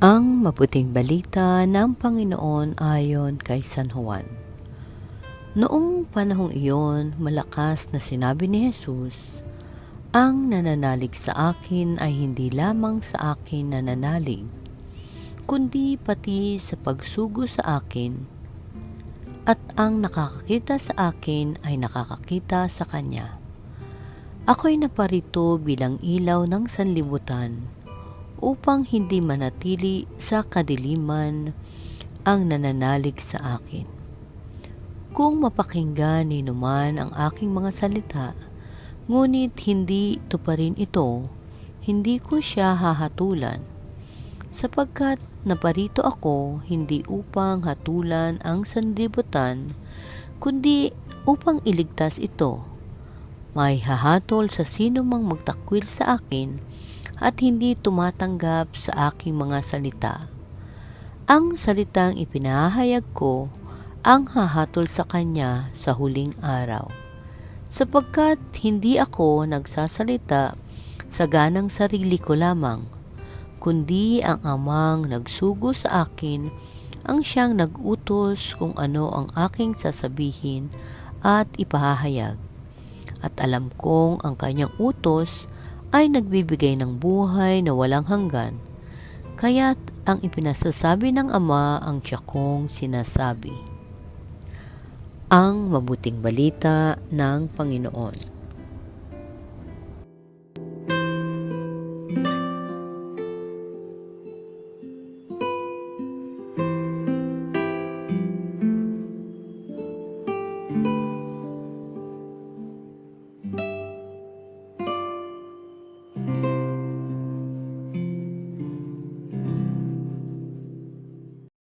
Ang mabuting balita ng Panginoon ayon kay San Juan. Noong panahong iyon, malakas na sinabi ni Jesus, "Ang nananalig sa akin ay hindi lamang sa akin nananalig, kundi pati sa pagsugo sa akin, at ang nakakakita sa akin ay nakakakita sa Kanya. Ako'y naparito bilang ilaw ng sanlibutan, upang hindi manatili sa kadiliman ang nananalig sa akin. Kung mapakinggan ni numan ang aking mga salita, ngunit hindi tuparin ito, hindi ko siya hahatulan, sapagkat naparito ako hindi upang hatulan ang sanlibutan, kundi upang iligtas ito. May hahatol sa sino mang magtakwil sa akin at hindi tumatanggap sa aking mga salita. Ang salitang ipinahayag ko ang hahatol sa kanya sa huling araw, sapagkat hindi ako nagsasalita sa ganang sarili ko lamang, kundi ang Amang nagsugo sa akin ang siyang nag-utos kung ano ang aking sasabihin at ipahahayag. At alam kong ang kanyang utos ay nagbibigay ng buhay na walang hanggan, kaya't ang ipinasasabi ng Ama ang tiyak kong sinasabi." Ang mabuting balita ng Panginoon.